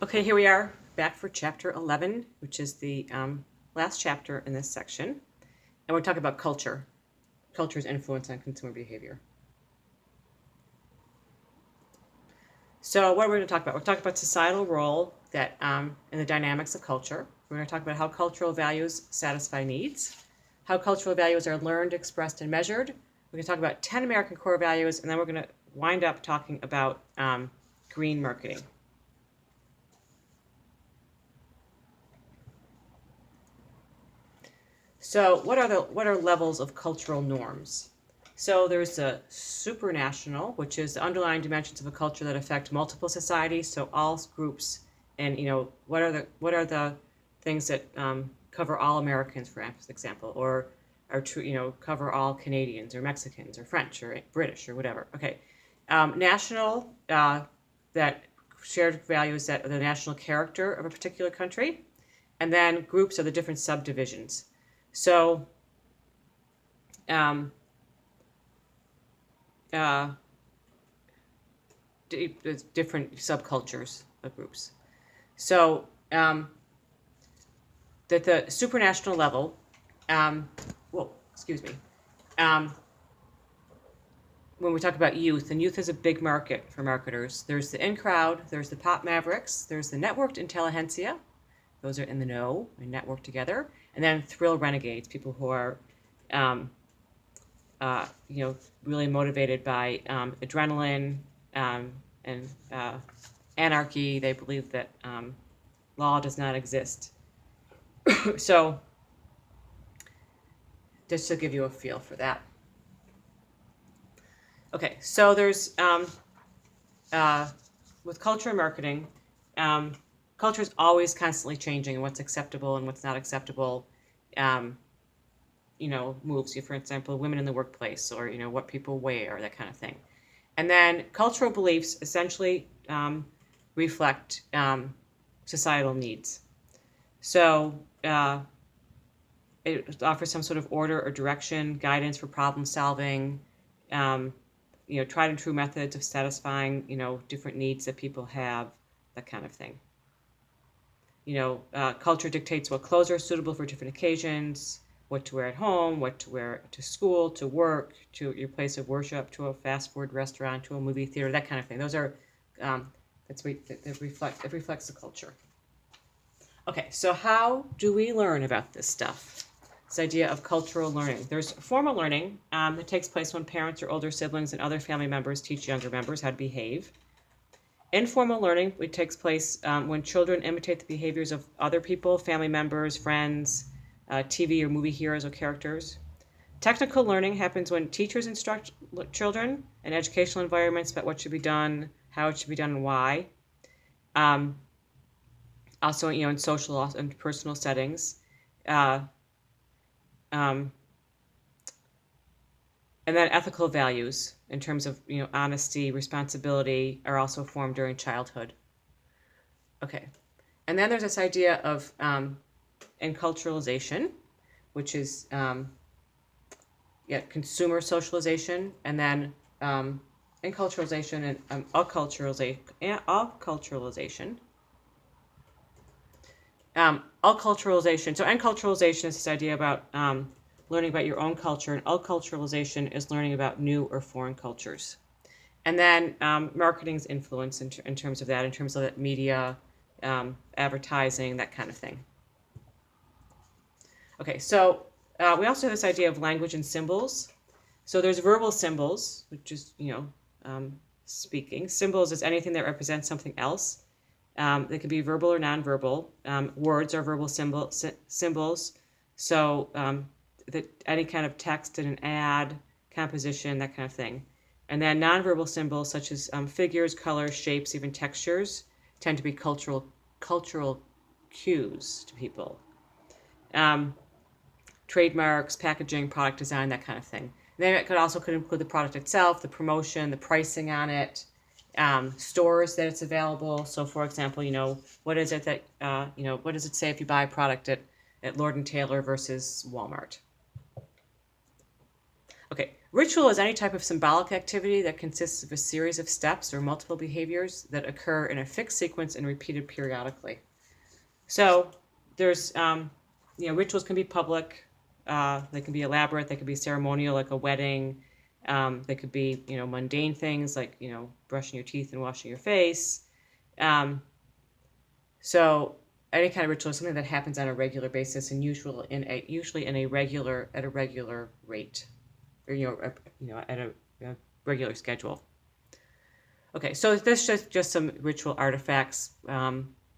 Okay, here we are back for chapter 11, which is the last chapter in this section. And we're talking about culture's influence on consumer behavior. So what are we going to talk about? We're talking about societal role that and the dynamics of culture. We're going to talk about how cultural values satisfy needs, how cultural values are learned, expressed, and measured. We're going to talk about 10 American core values, and then we're going to wind up talking about green marketing. So what are levels of cultural norms? So there's the supranational, which is the underlying dimensions of a culture that affect multiple societies, so all groups, and what are the things that cover all Americans, for example, or are true, cover all Canadians or Mexicans or French or British or whatever. Okay, national, that shared values that are the national character of a particular country, and then groups are the different subdivisions. So, different subcultures of groups. So, that the supranational level, excuse me, when we talk about youth, and youth is a big market for marketers. There's the in crowd, there's the pop mavericks, there's the networked intelligentsia. Those are in the know and network together. And then thrill renegades, people who are, really motivated by adrenaline and anarchy. They believe that law does not exist. So, just to give you a feel for that. Okay, so there's with culture and marketing, culture is always constantly changing, and what's acceptable and what's not acceptable. Moves. For example, women in the workplace, or what people wear, that kind of thing. And then cultural beliefs essentially reflect societal needs. So it offers some sort of order or direction, guidance for problem solving, tried and true methods of satisfying, different needs that people have, that kind of thing. Culture dictates what clothes are suitable for different occasions, what to wear at home, what to wear to school, to work, to your place of worship, to a fast food restaurant, to a movie theater, that kind of thing. Those are, it reflects the culture. Okay, so how do we learn about this stuff? This idea of cultural learning. There's formal learning that takes place when parents or older siblings and other family members teach younger members how to behave. Informal learning, which takes place when children imitate the behaviors of other people, family members, friends, TV or movie heroes or characters. Technical learning happens when teachers instruct children in educational environments about what should be done, how it should be done, and why. Also, in social and personal settings. And then ethical values in terms of honesty, responsibility are also formed during childhood. Okay, and then there's this idea of enculturalization, which is consumer socialization, and then enculturalization and acculturalization. Acculturalization. So enculturalization is this idea about learning about your own culture, and acculturalization is learning about new or foreign cultures. And then marketing's influence in terms of that, in terms of media, advertising, that kind of thing. Okay, so we also have this idea of language and symbols. So there's verbal symbols, which is, speaking. Symbols is anything that represents something else. They can be verbal or nonverbal. Words are verbal symbols. So that any kind of text in an ad, composition, that kind of thing. And then nonverbal symbols such as figures, colors, shapes, even textures tend to be cultural cues to people. Trademarks, packaging, product design, that kind of thing. And then it could include the product itself, the promotion, the pricing on it, stores that it's available. So, for example, what is it that what does it say if you buy a product at Lord & Taylor versus Walmart? Okay, Ritual is any type of symbolic activity that consists of a series of steps or multiple behaviors that occur in a fixed sequence and repeated periodically. So there's, rituals can be public, they can be elaborate, they can be ceremonial, like a wedding. They could be, mundane things like, brushing your teeth and washing your face. So any kind of ritual is something that happens on a regular basis and usually at a regular rate, or at a regular schedule. Okay, so this is just some ritual artifacts.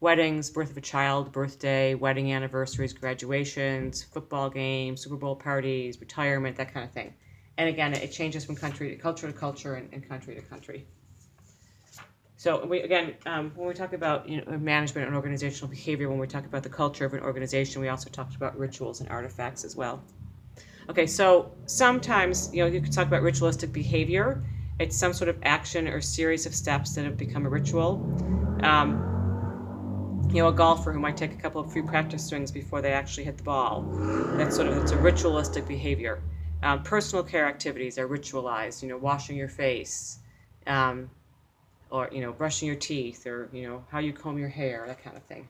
Weddings, birth of a child, birthday, wedding anniversaries, graduations, football games, Super Bowl parties, retirement, that kind of thing. And again, it changes from country to culture and country to country. So when we talk about management and organizational behavior, when we talk about the culture of an organization, we also talked about rituals and artifacts as well. Okay, so sometimes you can talk about ritualistic behavior. It's some sort of action or series of steps that have become a ritual. A golfer who might take a couple of free practice swings before they actually hit the ball. It's a ritualistic behavior. Personal care activities are ritualized. Washing your face, or brushing your teeth, or how you comb your hair, that kind of thing.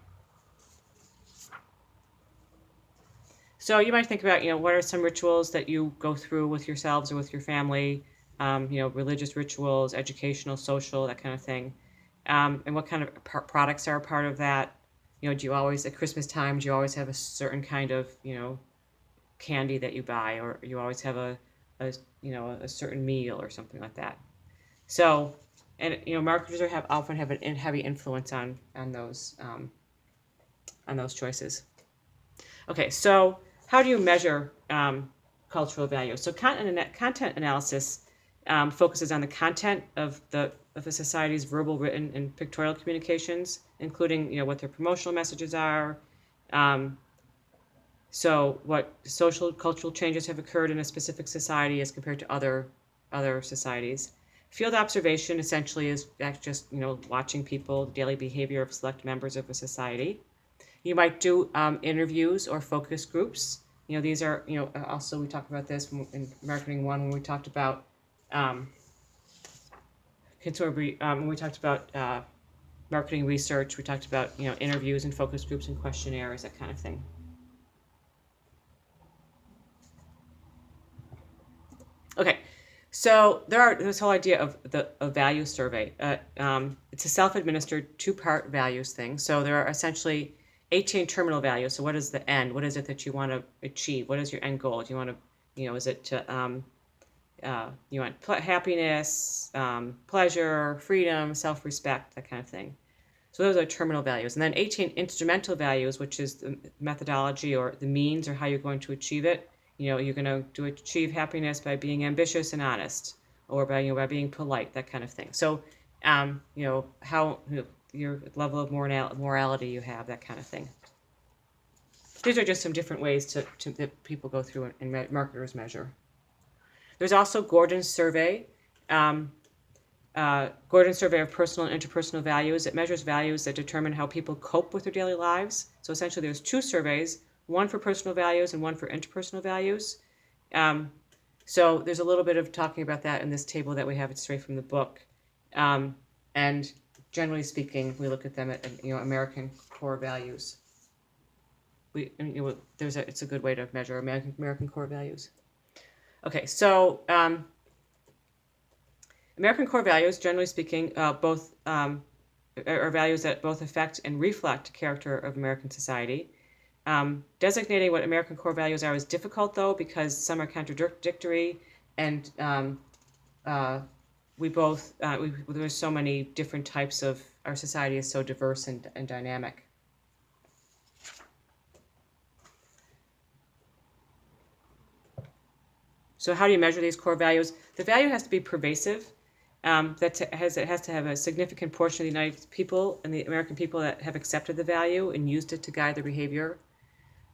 So you might think about what are some rituals that you go through with yourselves or with your family. Religious rituals, educational, social, that kind of thing. And what kind of products are a part of that? Do you always, at Christmas time, do you always have a certain kind of, candy that you buy, or you always have a certain meal or something like that? So, and marketers often have a heavy influence on those choices. Okay, so how do you measure cultural value? So content analysis focuses on the content of a society's verbal, written, and pictorial communications, including what their promotional messages are. So what social cultural changes have occurred in a specific society as compared to other societies. Field observation essentially is just watching people, daily behavior of select members of a society. You might do interviews or focus groups. These are also, we talked about this in Marketing 1 when we talked about when we talked about marketing research. We talked about interviews and focus groups and questionnaires, that kind of thing. Okay, so there's this whole idea of a value survey. It's a self-administered two-part values thing. So there are essentially 18 terminal values. So what is the end? What is it that you want to achieve? What is your end goal? Do you want to, is it to you want happiness, pleasure, freedom, self-respect, that kind of thing. So those are terminal values. And then 18 instrumental values, which is the methodology or the means or how you're going to achieve it. You're going to achieve happiness by being ambitious and honest, or by being polite, that kind of thing. So, how your level of morality you have, that kind of thing. These are just some different ways that people go through and marketers measure. There's also Gordon's survey. Gordon's survey of personal and interpersonal values. It measures values that determine how people cope with their daily lives. So essentially there's two surveys, one for personal values and one for interpersonal values. So there's a little bit of talking about that in this table that we have. It's straight from the book. And generally speaking, we look at them at American core values. It's a good way to measure American core values. Okay, so American core values, generally speaking, both are values that both affect and reflect the character of American society. Designating what American core values are is difficult, though, because some are contradictory, and there's so many different types of, our society is so diverse and dynamic. So how do you measure these core values? The value has to be pervasive. It has to have a significant portion of the United people and the American people that have accepted the value and used it to guide their behavior.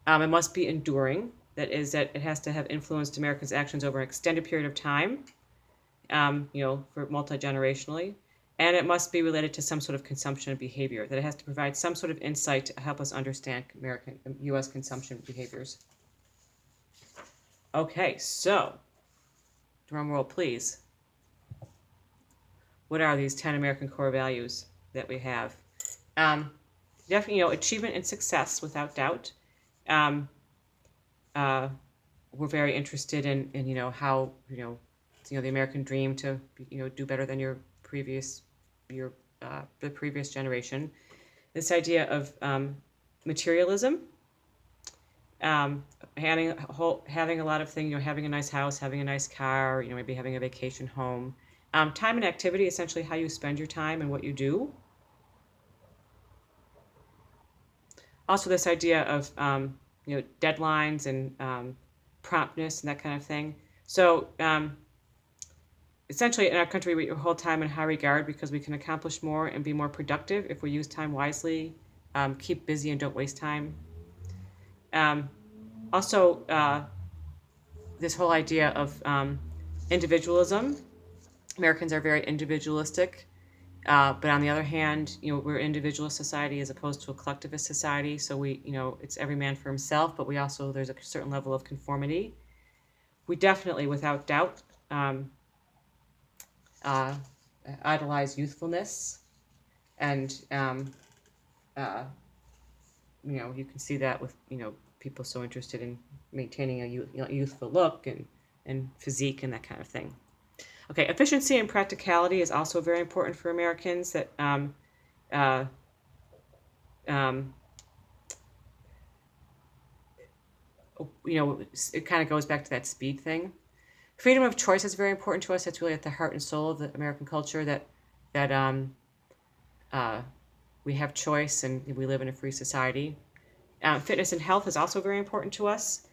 It must be enduring. That is, that it has to have influenced Americans' actions over an extended period of time, for multi-generationally. And it must be related to some sort of consumption behavior, that it has to provide some sort of insight to help us understand U.S. consumption behaviors. Okay, so drum roll, please. What are these 10 American core values that we have? Definitely, achievement and success, without doubt. Um, we're very interested in how, the American dream to, do better than the previous generation. This idea of materialism, having a lot of things, having a nice house, having a nice car, maybe having a vacation home. Time and activity, essentially how you spend your time and what you do. Also, this idea of deadlines and promptness and that kind of thing. So essentially, in our country, we hold time in high regard because we can accomplish more and be more productive if we use time wisely, keep busy and don't waste time. Also, this whole idea of individualism. Americans are very individualistic, but on the other hand, we're an individualist society as opposed to a collectivist society. So we, it's every man for himself, but there's a certain level of conformity. We definitely, without doubt, idolize youthfulness, and you can see that with people so interested in maintaining a youthful look and physique and that kind of thing. Okay, efficiency and practicality is also very important for Americans. That it kind of goes back to that speed thing. Freedom of choice is very important to us. That's really at the heart and soul of the American culture. That we have choice and we live in a free society. Fitness and health is also very important to us.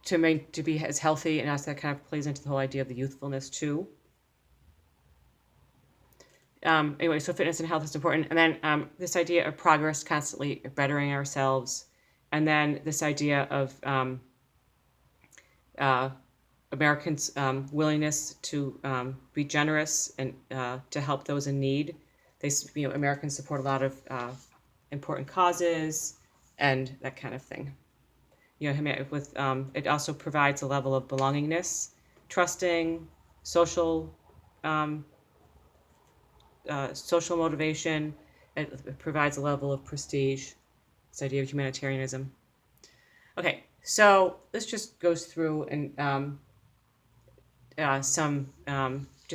To be as healthy, and also that kind of plays into the whole idea of the youthfulness too. Anyway, so fitness and health is important. And then this idea of progress, constantly bettering ourselves. And then this idea of Americans' willingness to be generous and to help those in need. Americans support a lot of important causes and that kind of thing. It also provides a level of belongingness, trusting, social motivation. It provides a level of prestige. This idea of humanitarianism. Okay, so this just goes through and some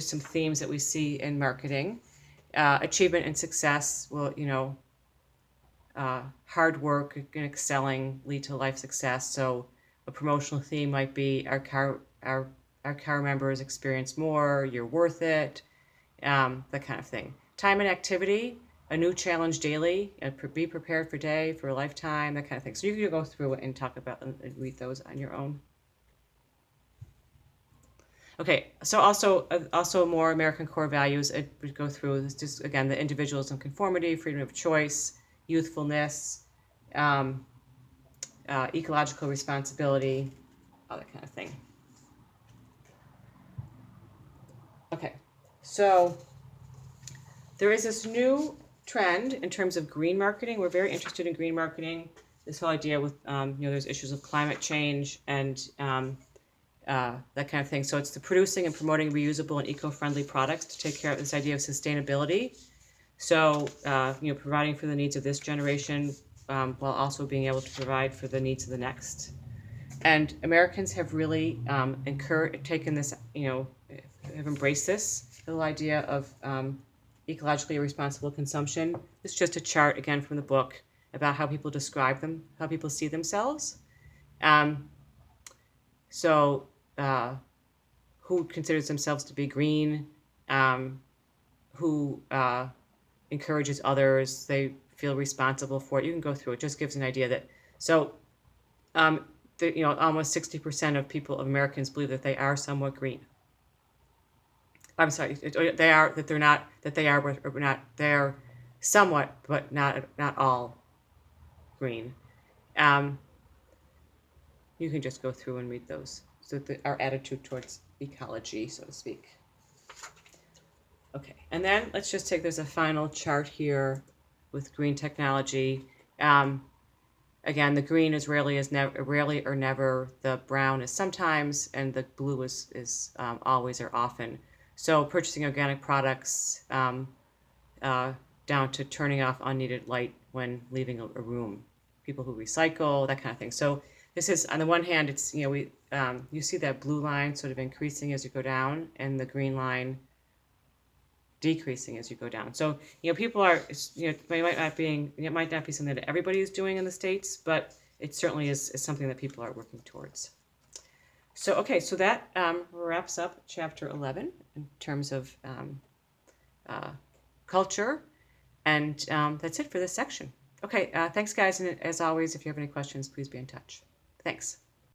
themes that we see in marketing. Achievement and success will, hard work and excelling lead to life success. So a promotional theme might be our car members experience more, you're worth it, that kind of thing. Time and activity, a new challenge daily, be prepared for a lifetime, that kind of thing. So you can go through it and talk about and read those on your own. Okay, so also more American core values. It would go through this, just again, the individualism, conformity, freedom of choice, youthfulness, ecological responsibility, all that kind of thing. Okay, so there is this new trend in terms of green marketing. We're very interested in green marketing. This whole idea with there's issues of climate change and that kind of thing. So it's the producing and promoting reusable and eco-friendly products to take care of this idea of sustainability. So, providing for the needs of this generation while also being able to provide for the needs of the next. And Americans have really taken this, have embraced this whole idea of ecologically responsible consumption. This is just a chart, again, from the book about how people describe them, how people see themselves. Who considers themselves to be green, who encourages others, they feel responsible for it. You can go through it. Just gives an idea that almost 60% of Americans believe that they are somewhat green. I'm sorry, they are somewhat, but not all green. You can just go through and read those. So our attitude towards ecology, so to speak. Okay, and then let's just there's a final chart here with green technology. Again, the green is rarely or never. The brown is sometimes, and the blue is always or often. So purchasing organic products down to turning off unneeded light when leaving a room. People who recycle, that kind of thing. So this is, on the one hand, it's, you see that blue line sort of increasing as you go down, and the green line decreasing as you go down. So, people are, it might not be something that everybody is doing in the States, but it certainly is something that people are working towards. So, okay, so that wraps up chapter 11 in terms of culture, and that's it for this section. Okay, thanks guys, and as always, if you have any questions, please be in touch. Thanks.